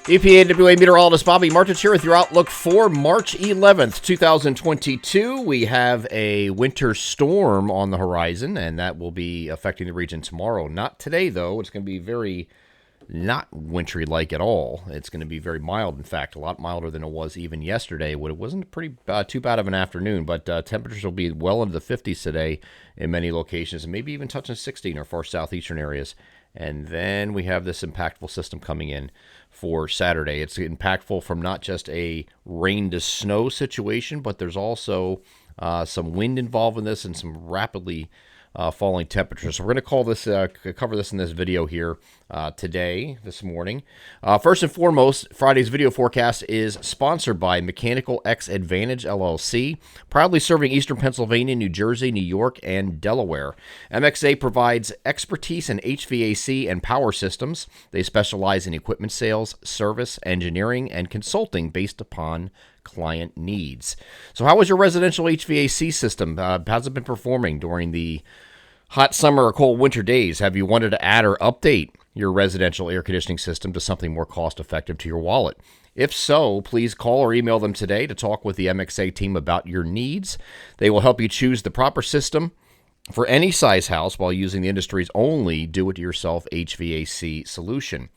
EPAWA meteorologist Bobby Martich here with your outlook for March 11th, 2022. We have a winter storm on the horizon, and that will be affecting the region tomorrow. Not today, though. It's going to be very not wintry-like at all. It's going to be very mild, in fact, a lot milder than it was even yesterday. It wasn't pretty too bad of an afternoon, but temperatures will be well into the 50s today in many locations, and maybe even touching 60 in our far southeastern areas. And then we have this impactful system coming in for Saturday. It's impactful from not just a rain to snow situation, but there's also some wind involved in this and some rapidly falling temperatures. So we're going to cover this in this video here this morning. First and foremost, Friday's video forecast is sponsored by Mechanical X Advantage LLC, proudly serving Eastern Pennsylvania, New Jersey, New York, and Delaware. MXA provides expertise in HVAC and power systems. They specialize in equipment sales, service, engineering, and consulting based upon client needs. So how was your residential HVAC system? How's it been performing during the hot summer or cold winter days? Have you wanted to add or update your residential air conditioning system to something more cost-effective to your wallet? If so, please call or email them today to talk with the MXA team about your needs. They will help you choose the proper system for any size house while using the industry's only do-it-yourself HVAC solution.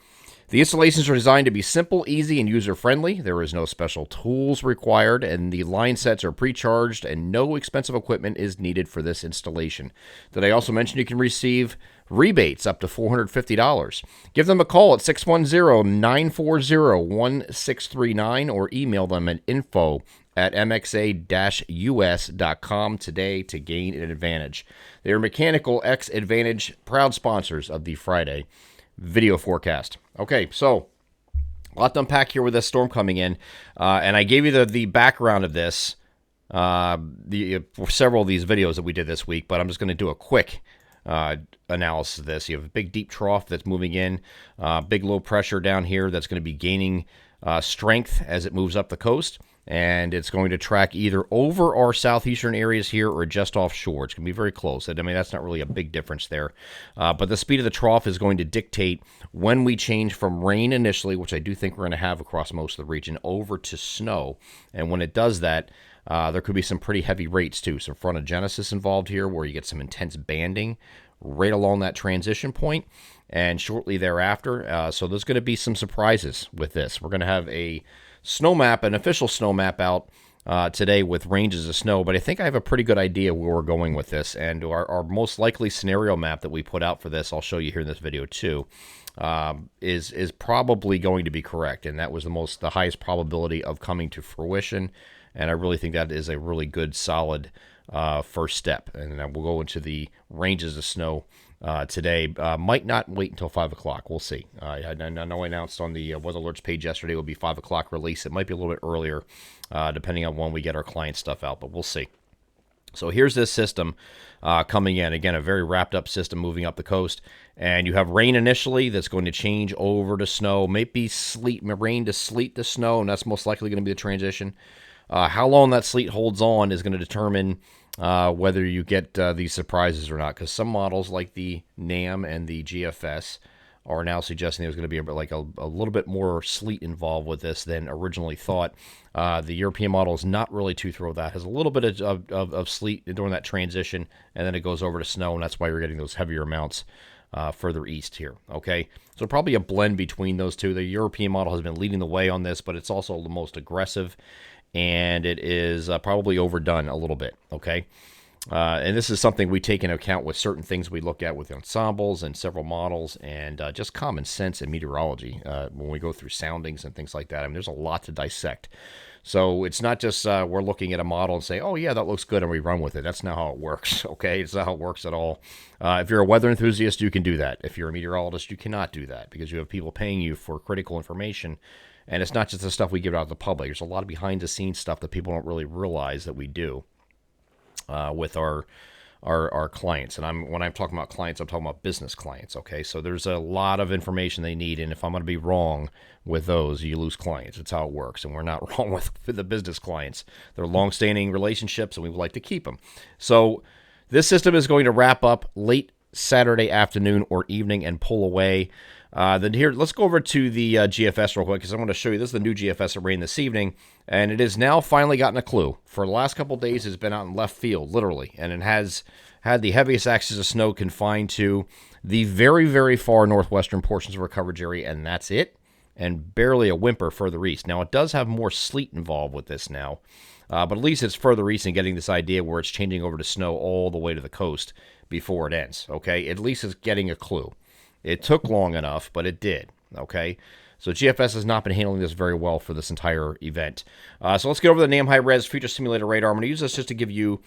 The installations are designed to be simple, easy, and user-friendly. There is no special tools required, and the line sets are pre-charged, and no expensive equipment is needed for this installation. Did I also mention you can receive rebates up to $450? Give them a call at 610-940-1639 or email them at info@mxa-us.com today to gain an advantage. They are Mechanical X Advantage, proud sponsors of the Friday video forecast. Okay, so a lot to unpack here with this storm coming in, and I gave you the background of this for several of these videos that we did this week, but I'm just going to do a quick analysis of this. You have a big deep trough that's moving in, big low pressure down here that's going to be gaining strength as it moves up the coast, and it's going to track either over our southeastern areas here or just offshore. It's going to be very close. I mean, that's not really a big difference there. But the speed of the trough is going to dictate when we change from rain initially, which I do think we're going to have across most of the region, over to snow. And when it does that, there could be some pretty heavy rates too. Some frontogenesis involved here where you get some intense banding right along that transition point and shortly thereafter. So there's going to be some surprises with this. We're going to have a snow map, an official snow map out today with ranges of snow, but I think I have a pretty good idea where we're going with this. And our most likely scenario map that we put out for this, I'll show you here in this video too, is probably going to be correct. And that was the highest probability of coming to fruition. And I really think that is a really good, solid first step. And then we'll go into the ranges of snow today. Might not wait until 5 o'clock. We'll see. I know I announced on the Weather Alerts page yesterday it will be 5 o'clock release. It might be a little bit earlier, depending on when we get our client stuff out, but we'll see. So here's this system coming in. Again, a very wrapped up system moving up the coast. And you have rain initially that's going to change over to snow. Maybe sleet, rain to sleet to snow, and that's most likely going to be the transition. How long that sleet holds on is going to determine whether you get these surprises or not, because some models like the NAM and the GFS are now suggesting there's going to be a little bit more sleet involved with this than originally thought. The European model is not really too thrilled with that. It has a little bit of sleet during that transition, and then it goes over to snow, and that's why you're getting those heavier amounts further east here. Okay, so probably a blend between those two. The European model has been leading the way on this, but it's also the most aggressive, and it is probably overdone a little bit, okay? And this is something we take into account with certain things we look at with ensembles and several models and just common sense in meteorology when we go through soundings and things like that. I mean, there's a lot to dissect. So it's not just we're looking at a model and say, oh, yeah, that looks good, and we run with it. That's not how it works, okay? It's not how it works at all. If you're a weather enthusiast, you can do that. If you're a meteorologist, you cannot do that because you have people paying you for critical information. And it's not just the stuff we give out to the public. There's a lot of behind-the-scenes stuff that people don't really realize that we do with our clients. And when I'm talking about clients, I'm talking about business clients, okay? So there's a lot of information they need, and if I'm going to be wrong with those, you lose clients. It's how it works, and we're not wrong with the business clients. They're long-standing relationships, and we would like to keep them. So this system is going to wrap up late Saturday afternoon or evening and pull away. Then here, let's go over to the GFS real quick because I want to show you. This is the new GFS that rained this evening, and it has now finally gotten a clue. For the last couple of days, it's been out in left field, literally, and it has had the heaviest axis of snow confined to the very, very far northwestern portions of our coverage area, and that's it, and barely a whimper further east. Now, it does have more sleet involved with this now, but at least it's further east and getting this idea where it's changing over to snow all the way to the coast before it ends, okay? At least it's getting a clue. It took long enough, but it did, okay? So GFS has not been handling this very well for this entire event. So let's get over the NAM high-res future simulator radar. I'm going to use this just to give you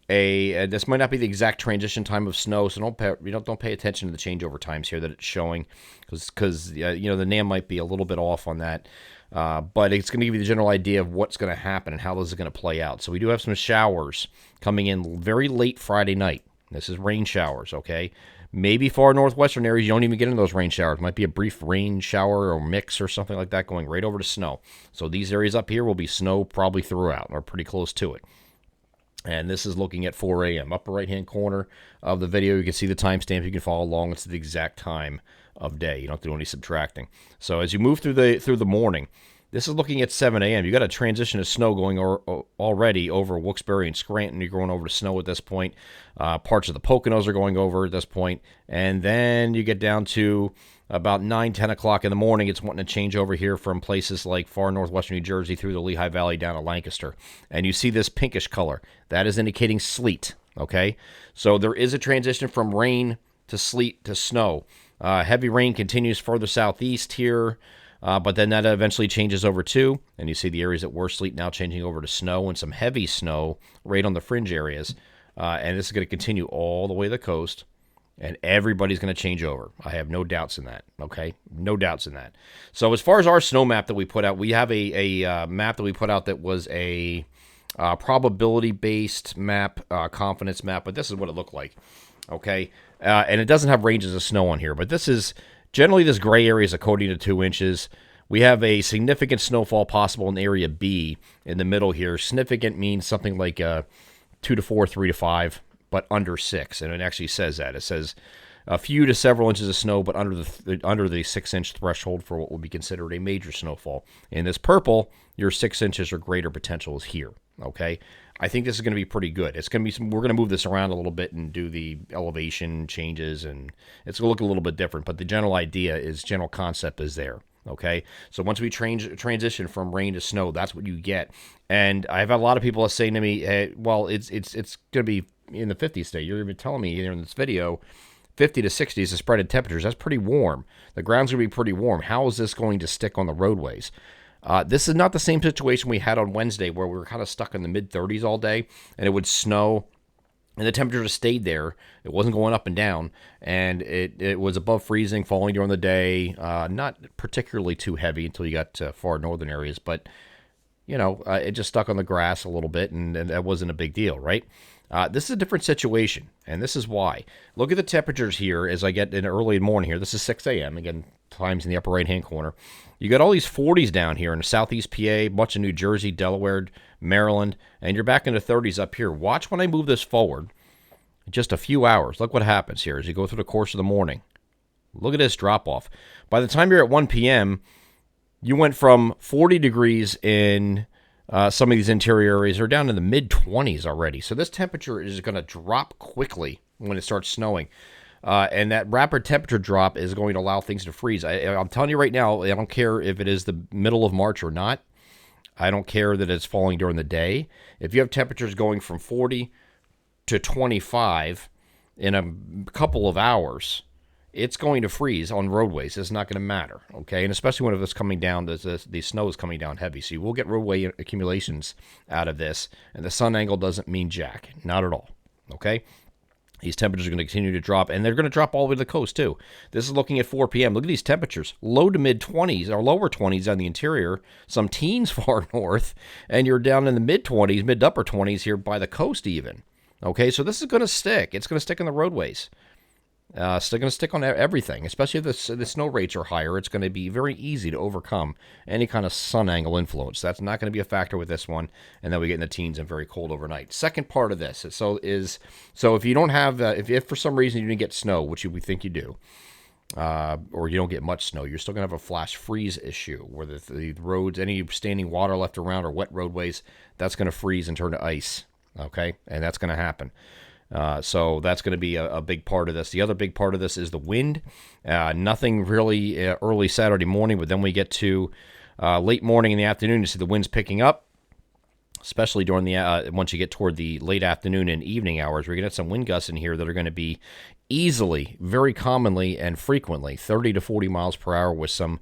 this might not be the exact transition time of snow, so don't pay attention to the changeover times here that it's showing, because the NAM might be a little bit off on that. But it's going to give you the general idea of what's going to happen and how this is going to play out. So we do have some showers coming in very late Friday night. This is rain showers, okay? Maybe far northwestern areas, you don't even get into those rain showers. Might be a brief rain shower or mix or something like that going right over to snow. So these areas up here will be snow probably throughout or pretty close to it. And this is looking at 4 a.m. Upper right-hand corner of the video, you can see the timestamp. You can follow along. It's the exact time of day. You don't have to do any subtracting. So as you move through the morning, this is looking at 7 a.m. You got a transition of snow going already over Wilkes-Barre and Scranton. You're going over to snow at this point. Parts of the Poconos are going over at this point. And then you get down to about 9, 10 o'clock in the morning. It's wanting to change over here from places like far northwestern New Jersey through the Lehigh Valley down to Lancaster. And you see this pinkish color. That is indicating sleet, okay? So there is a transition from rain to sleet to snow. Heavy rain continues further southeast here. But then that eventually changes over too, and you see the areas that were sleet now changing over to snow and some heavy snow right on the fringe areas. And this is going to continue all the way to the coast, and everybody's going to change over. I have no doubts in that, okay? No doubts in that. So as far as our snow map that we put out, we have a map that we put out that was a probability-based map, confidence map, but this is what it looked like, okay? And it doesn't have ranges of snow on here, but this is... Generally, this gray area is 1 to 2 inches. We have a significant snowfall possible in Area B in the middle here. Significant means something like 2 to 4, 3 to 5, but under 6. And it actually says that. It says a few to several inches of snow, but under the 6-inch threshold for what would be considered a major snowfall. In this purple, your 6 inches or greater potential is here. Okay, I think this is going to be pretty good. It's going to be we're going to move this around a little bit and do the elevation changes, and it's going to look a little bit different. But the general concept is there. Okay, so once we transition from rain to snow, that's what you get. And I've had a lot of people saying to me, hey, well, it's going to be in the 50s today. You're even telling me here in this video, 50 to 60s is the spread in temperatures. That's pretty warm. The ground's going to be pretty warm. How is this going to stick on the roadways? This is not the same situation we had on Wednesday where we were kind of stuck in the mid-30s all day, and it would snow, and the temperature just stayed there. It wasn't going up and down, and it was above freezing, falling during the day. Not particularly too heavy until you got to far northern areas, but, it just stuck on the grass a little bit, and that wasn't a big deal, right? This is a different situation, and this is why. Look at the temperatures here as I get in early morning here. This is 6 a.m. Again, times in the upper right-hand corner. You got all these 40s down here in southeast PA, much of New Jersey, Delaware, Maryland, and you're back into 30s up here. Watch when I move this forward. Just a few hours. Look what happens here as you go through the course of the morning. Look at this drop-off. By the time you're at 1 p.m., you went from 40 degrees in some of these interior areas are down in the mid-20s already. So this temperature is going to drop quickly when it starts snowing. And that rapid temperature drop is going to allow things to freeze. I'm telling you right now, I don't care if it is the middle of March or not. I don't care that it's falling during the day. If you have temperatures going from 40 to 25 in a couple of hours, it's going to freeze on roadways. It's not going to matter, okay? And especially when it's coming down, the snow is coming down heavy. So you will get roadway accumulations out of this. And the sun angle doesn't mean jack. Not at all, okay? These temperatures are going to continue to drop, and they're going to drop all the way to the coast, too. This is looking at 4 p.m. Look at these temperatures. Low to mid-20s, or lower 20s on the interior, some teens far north, and you're down in the mid-20s, mid-upper 20s here by the coast even. Okay, so this is going to stick. It's going to stick in the roadways. Still going to stick on everything, especially if the snow rates are higher. It's going to be very easy to overcome any kind of sun angle influence. That's not going to be a factor with this one, and then we get in the teens and very cold overnight. Second part of this, so if you don't have, if for some reason you didn't get snow, which we think you do, or you don't get much snow, you're still going to have a flash freeze issue where the roads, any standing water left around or wet roadways, that's going to freeze and turn to ice. Okay, and that's going to happen. So that's going to be a big part of this. The other big part of this is the wind. Nothing really early Saturday morning, but then we get to late morning in the afternoon, you see the winds picking up, especially during the once you get toward the late afternoon and evening hours. We're going to get some wind gusts in here that are going to be easily, very commonly and frequently, 30 to 40 miles per hour with some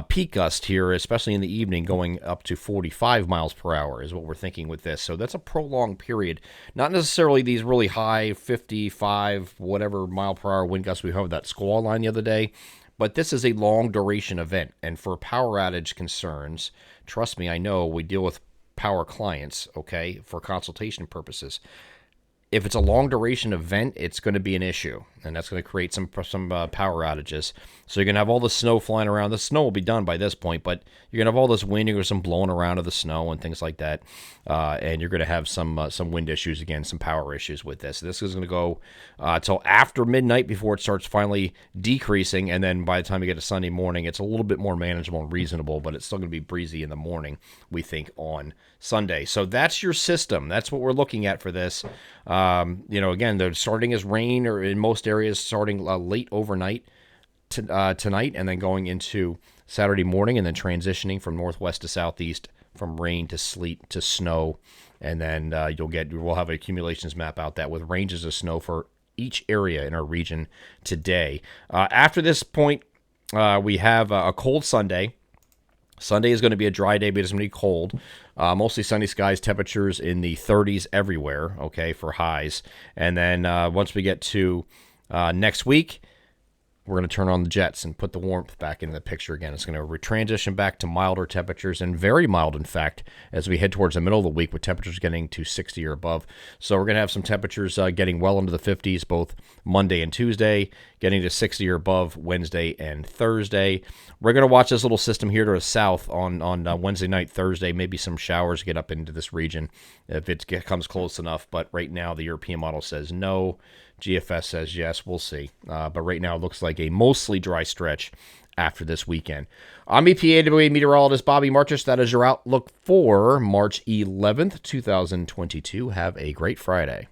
peak gust here, especially in the evening, going up to 45 miles per hour is what we're thinking with this. So that's a prolonged period. Not necessarily these really high 55, whatever mile per hour wind gusts we had that squall line the other day, but this is a long duration event. And for power outage concerns, trust me, I know we deal with power clients, okay, for consultation purposes. If it's a long duration event, it's going to be an issue, and that's going to create some power outages. So you're going to have all the snow flying around. The snow will be done by this point, but you're going to have all this wind. You're going to have some blowing around of the snow and things like that, and you're going to have some wind issues again, some power issues with this. This is going to go till after midnight before it starts finally decreasing, and then by the time you get to Sunday morning, it's a little bit more manageable and reasonable, but it's still going to be breezy in the morning, we think, on Sunday. So that's your system. That's what we're looking at for this. Again, they're starting as rain, or in most areas starting late overnight tonight, and then going into Saturday morning, and then transitioning from northwest to southeast, from rain to sleet to snow, and then we'll have an accumulations map out that with ranges of snow for each area in our region today. After this point, we have a cold Sunday. Sunday is going to be a dry day, but it's going to be cold. Mostly sunny skies, temperatures in the 30s everywhere, okay, for highs. And then once we get to next week, we're going to turn on the jets and put the warmth back into the picture again. It's going to transition back to milder temperatures, and very mild, in fact, as we head towards the middle of the week with temperatures getting to 60 or above. So we're going to have some temperatures getting well into the 50s both Monday and Tuesday, getting to 60 or above Wednesday and Thursday. We're going to watch this little system here to the south on Wednesday night, Thursday. Maybe some showers get up into this region if it comes close enough. But right now, the European model says no. GFS says yes. We'll see. But right now, it looks like a mostly dry stretch after this weekend. I'm EPAWA meteorologist Bobby Marchis. That is your outlook for March 11th, 2022. Have a great Friday.